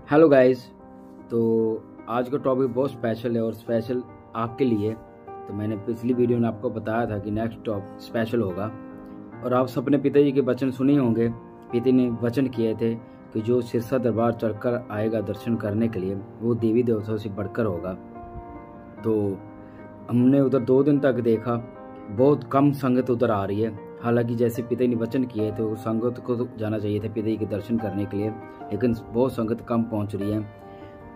Hello guys. तो आज का टॉपिक बहुत स्पेशल है और स्पेशल आपके लिए। तो मैंने पिछली वीडियो में आपको बताया था कि नेक्स्ट टॉपिक स्पेशल होगा और आप सबने पिताजी के वचन सुने होंगे। पिता ने वचन किए थे कि जो सिरसा दरबार चढ़कर आएगा दर्शन करने के लिए वो देवी देवताओं से बढ़कर होगा। तो हमने उधर 2 दिन तक देखा, बहुत कम संगत उधर आ रही है। हालांकि जैसे पिता ने वचन किए तो संगत को तो जाना चाहिए था पिता के दर्शन करने के लिए, लेकिन बहुत संगत कम पहुंच रही है।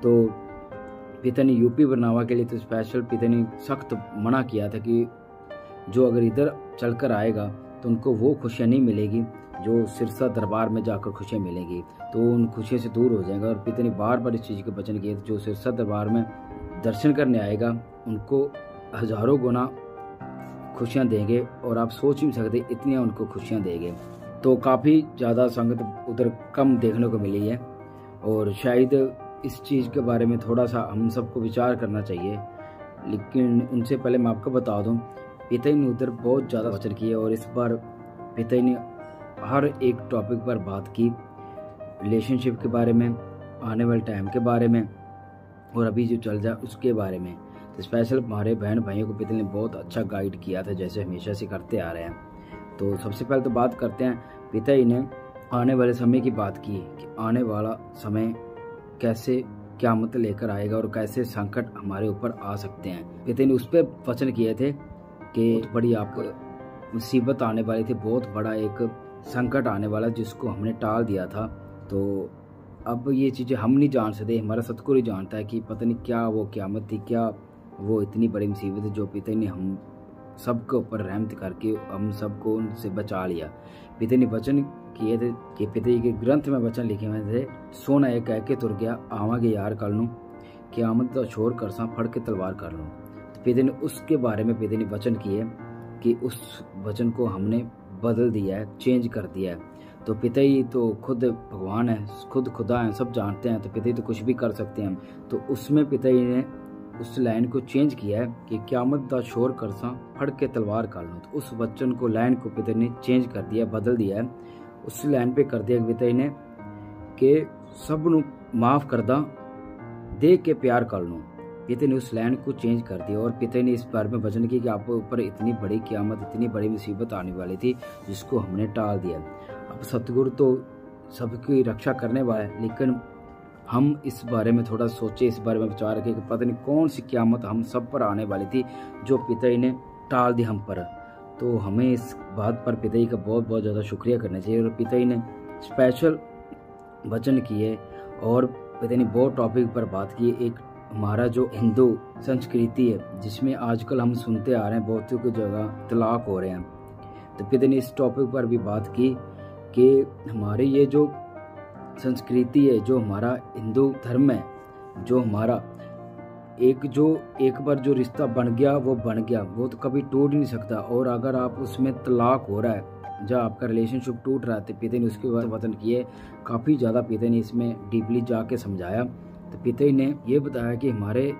तो पिता ने यूपी बरनावा के लिए तो स्पेशल पिता ने सख्त मना किया था कि जो अगर इधर चलकर आएगा तो उनको वो खुशियाँ नहीं मिलेगी जो सिरसा दरबार में जाकर खुशियाँ मिलेगी, तो उन खुशियों से दूर हो जाएगा। और पिता ने बार बार इस चीज़ के वचन किए जो सिरसा दरबार में दर्शन करने आएगा उनको हजारों गुना खुशियाँ देंगे और आप सोच नहीं सकते इतनी उनको खुशियाँ देंगे। तो काफ़ी ज़्यादा संगत उधर कम देखने को मिली है और शायद इस चीज़ के बारे में थोड़ा सा हम सबको विचार करना चाहिए। लेकिन उनसे पहले मैं आपको बता दूं, पिता ने उधर बहुत ज़्यादा वचन किए और इस बार पिता ने हर एक टॉपिक पर बात की, रिलेशनशिप के बारे में, आने वाले टाइम के बारे में और अभी जो चल जाए उसके बारे में। तो स्पेशल हमारे बहन भाइयों को पिता ने बहुत अच्छा गाइड किया था जैसे हमेशा से करते आ रहे हैं। तो सबसे पहले तो बात करते हैं, पिता ही ने आने वाले समय की बात की कि आने वाला समय कैसे क़यामत लेकर आएगा और कैसे संकट हमारे ऊपर आ सकते हैं। पिता ने उस पर वचन किए थे कि बहुत बड़ी आपको मुसीबत आने वाली थी, बहुत बड़ा एक संकट आने वाला जिसको हमने टाल दिया था। तो अब ये चीज़ें हम नहीं जान सकते, हमारा सतगुरु ही जानता है कि पता नहीं क्या वो क़यामत थी, क्या वो इतनी बड़ी मुसीबत है जो पिता ने हम सबके ऊपर रहमत करके हम सबको उनसे बचा लिया। पिता ने वचन किए थे कि पिता के ग्रंथ में वचन लिखे हुए थे, सोना एक कह के तुर गया आवांगे यार कल नूं, क़यामत दा छोर करसा फड़ के तलवार कर लूं। तो पिता ने उसके बारे में पिता ने वचन किए कि उस वचन को हमने बदल दिया है, चेंज कर दिया है। तो पिता ही तो खुद भगवान है, खुद खुदा है, सब जानते हैं, तो पिता ही तो कुछ भी कर सकते हैं। तो उसमें पिता ही ने उस लाइन को चेंज किया है कि क़यामत दा शोर करसा फड़ के तलवार कर लूं। तो उस वचन को लाइन को पिता ने चेंज कर दिया, बदल दिया है। उस लाइन पे कर दिया पिता ने कि सब नू माफ कर दा दे के प्यार कर लूं। पिता ने उस लाइन को चेंज कर दिया और पिता ने इस बारे में वचन किया कि आपके ऊपर इतनी बड़ी क़यामत, इतनी बड़ी मुसीबत आने वाली थी जिसको हमने टाल दिया। अब सतगुरु तो सबकी रक्षा करने वाला है, लेकिन हम इस बारे में थोड़ा सोचे, इस बारे में विचार रखें कि पता नहीं कौन सी क़यामत हम सब पर आने वाली थी जो पिता ने टाल दी हम पर। तो हमें इस बात पर पिता का बहुत बहुत ज़्यादा शुक्रिया करना चाहिए। और पिता ने स्पेशल वचन किए और पिता ने बहुत टॉपिक पर बात की। एक हमारा जो हिंदू संस्कृति है जिसमें आजकल हम सुनते आ रहे हैं बहुतों की जगह तलाक हो रहे हैं, तो पिता ने इस टॉपिक पर भी बात की कि हमारे ये जो संस्कृति है, जो हमारा हिंदू धर्म है, जो हमारा एक बार जो रिश्ता बन गया वो बन गया, वो तो कभी टूट नहीं सकता। और अगर आप उसमें तलाक हो रहा है, जब आपका रिलेशनशिप टूट रहा है, तो पिता ने उसके बाद वचन किए काफ़ी ज़्यादा पिता ने इसमें डीपली जाके समझाया। तो पिता ने ये बताया कि हमारे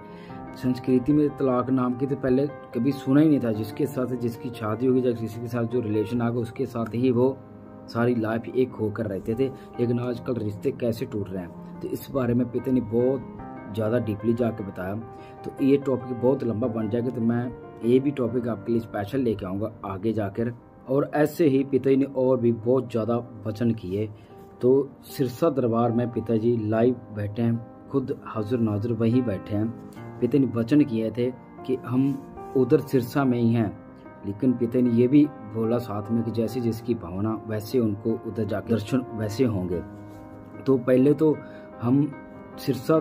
संस्कृति में तलाक नाम की तो पहले कभी सुना ही नहीं था। जिसके साथ जिसकी शादी होगी या किसी के साथ जो रिलेशन आ गया उसके साथ ही वो सारी लाइफ एक होकर रहते थे, लेकिन आजकल रिश्ते कैसे टूट रहे हैं। तो इस बारे में पिता ने बहुत ज़्यादा डीपली जाके बताया। तो ये टॉपिक बहुत लंबा बन जाएगा, तो मैं ये भी टॉपिक आपके लिए स्पेशल लेके आऊँगा आगे जाकर। और ऐसे ही पिता ने और भी बहुत ज़्यादा वचन किए। तो सिरसा दरबार में पिताजी लाइव बैठे हैं, खुद हाजिर नाजिर वहीं बैठे हैं। पिता ने वचन किए थे कि हम उधर सिरसा में ही हैं, लेकिन पिता ने ये भी बोला साथ में कि जैसे जिसकी भावना वैसे उनको उधर जाकर दर्शन वैसे होंगे। तो पहले तो हम सिरसा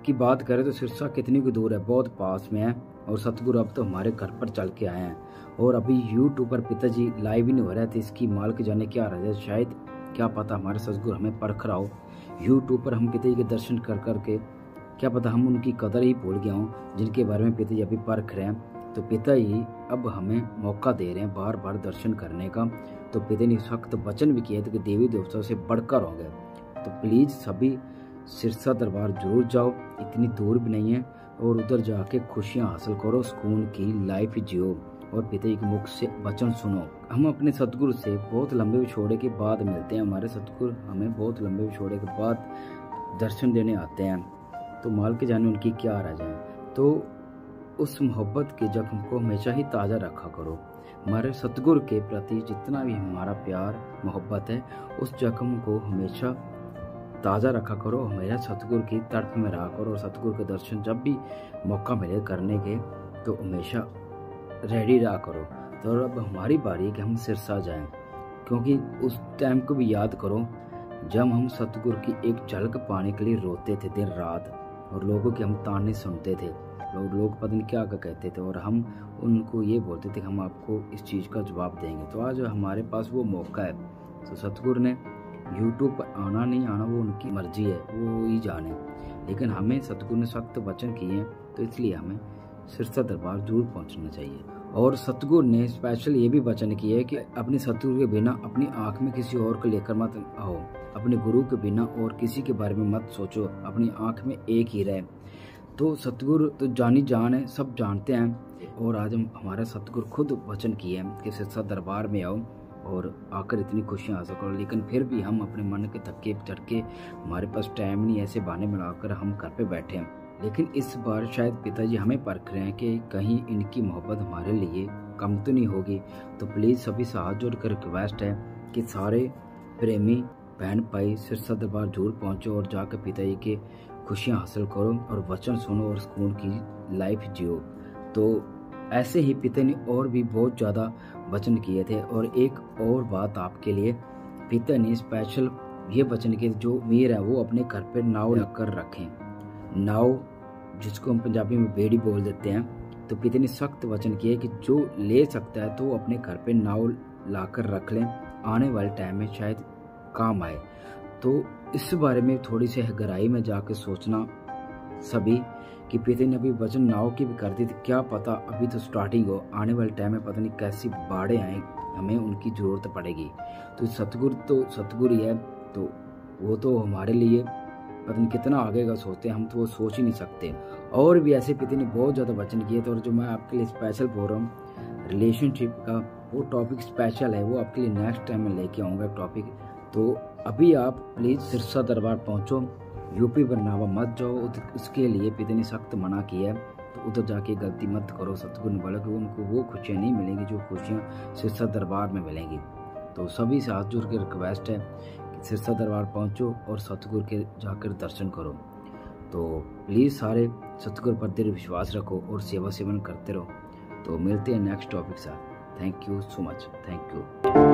की बात करें तो सिरसा कितनी की दूर है, बहुत पास में है। और सतगुरु अब तो हमारे घर पर चल के आए हैं और अभी यूट्यूब पर पिताजी लाइव ही नहीं हो रहे थे। इसकी मालिक जाने क्या रहे, शायद क्या पता हमारे सतगुरु हमें परख रहा हो। यूट्यूब पर हम पिताजी के दर्शन कर करके क्या पता हम उनकी कदर ही भूल गया हूँ जिनके बारे में पिताजी अभी परख रहे हैं। तो पिता ही अब हमें मौका दे रहे हैं बार बार दर्शन करने का। तो पिता ने सख्त वचन भी किए थे कि देवी देवताओं से बढ़कर होंगे। तो प्लीज़ सभी सिरसा दरबार जरूर जाओ, इतनी दूर भी नहीं है, और उधर जाके खुशियाँ हासिल करो, सुकून की लाइफ जियो और पिताजी के मुख से वचन सुनो। हम अपने सतगुरु से बहुत लंबे विछोड़े के बाद मिलते हैं। हमारे सतगुरु हमें बहुत लंबे विछोड़े के बाद दर्शन देने आते हैं, तो माल के जाने उनकी क्या राज है। तो उस मोहब्बत के जख्म को हमेशा ही ताज़ा रखा करो। हमारे सतगुरु के प्रति जितना भी हमारा प्यार मोहब्बत है, उस जख्म को हमेशा ताज़ा रखा करो। हमेशा सतगुरु की तड़प में रहा करो और सतगुरु के दर्शन जब भी मौका मिले करने के, तो हमेशा रेडी रहा करो। तो अब हमारी बारी है कि हम सिरसा जाएं, क्योंकि उस टाइम को भी याद करो जब हम सतगुरु की एक झलक पाने के लिए रोते थे दिन रात, और लोगों के हम ताने सुनते थे। लोग पता नहीं क्या कहते थे, और हम उनको ये बोलते थे कि हम आपको इस चीज़ का जवाब देंगे। तो आज हमारे पास वो मौका है। तो सतगुरु ने यूट्यूब पर आना नहीं आना वो उनकी मर्जी है, वो ही जाने, लेकिन हमें सतगुरु ने सख्त वचन किए हैं, तो इसलिए हमें सिरसा दरबार जरूर पहुंचना चाहिए। और सतगुरु ने स्पेशल ये भी वचन किया है कि अपने सतगुरु के बिना अपनी आंख में किसी और को लेकर मत आओ, अपने गुरु के बिना और किसी के बारे में मत सोचो, अपनी आंख में एक ही रहे। तो सतगुरु तो जानी जान है, सब जानते हैं। और आज हम हमारा सतगुरु खुद वचन किए हैं कि सिरसा दरबार में आओ और आकर इतनी खुशियाँ हासिल करो। लेकिन फिर भी हम अपने मन के थक्के चढ़के, हमारे पास टाइम नहीं, ऐसे बहाने बनाकर हम घर पे बैठे हैं। लेकिन इस बार शायद पिताजी हमें परख रहे हैं कि कहीं इनकी मोहब्बत हमारे लिए कम तो नहीं होगी। तो प्लीज़ सभी से हाथ जोड़कर रिक्वेस्ट है कि सारे प्रेमी बहन भाई सिरसा दरबार जरूर पहुँचो और जाकर पिताजी के खुशियाँ हासिल करो और वचन सुनो और सुकून की लाइफ जियो। तो ऐसे ही पिता ने और भी बहुत ज़्यादा वचन किए थे। और एक और बात आपके लिए, पिता ने स्पेशल ये वचन किए, जो मीर है वो अपने घर पर नाव रखकर रखें। नाव जिसको हम पंजाबी में बेड़ी बोल देते हैं। तो पिता ने सख्त वचन किया कि जो ले सकता है तो अपने घर पे नाव लाकर रख लें, आने वाले टाइम में शायद काम आए। तो इस बारे में थोड़ी सी गहराई में जाकर सोचना सभी कि पिता ने अभी वचन नाव की भी कर दी थी, क्या पता अभी तो स्टार्टिंग हो, आने वाले टाइम में पता नहीं कैसी बाढ़ें आए, हमें उनकी ज़रूरत पड़ेगी। तो सतगुरु ही है, तो वो तो हमारे लिए पता नहीं कितना आगे का सोचते हैं, हम तो वो सोच ही नहीं सकते। और भी ऐसे पिता ने बहुत ज़्यादा वचन किए थे। और जो मैं आपके लिए स्पेशल बोल रहा हूँ रिलेशनशिप का, वो टॉपिक स्पेशल है, वो आपके लिए नेक्स्ट टाइम में लेके आऊँगा टॉपिक। तो अभी आप प्लीज़ सिरसा दरबार पहुँचो, यूपी बरनावा मत जाओ, उसके लिए पिता ने सख्त मना किया है। तो उधर जाके गलती मत करो। सतगुरु ने बोला कि उनको वो खुशियाँ नहीं मिलेंगी जो खुशियाँ सिरसा दरबार में मिलेंगी। तो सभी से हाथ जोड़ के रिक्वेस्ट है कि सिरसा दरबार पहुँचो और सतगुरु के जाकर दर्शन करो। तो प्लीज़ सारे सतगुरु पर दृढ़ विश्वास रखो और सेवा सेवन करते रहो। तो मिलते हैं नेक्स्ट टॉपिक साथ। Thank you so much, thank you.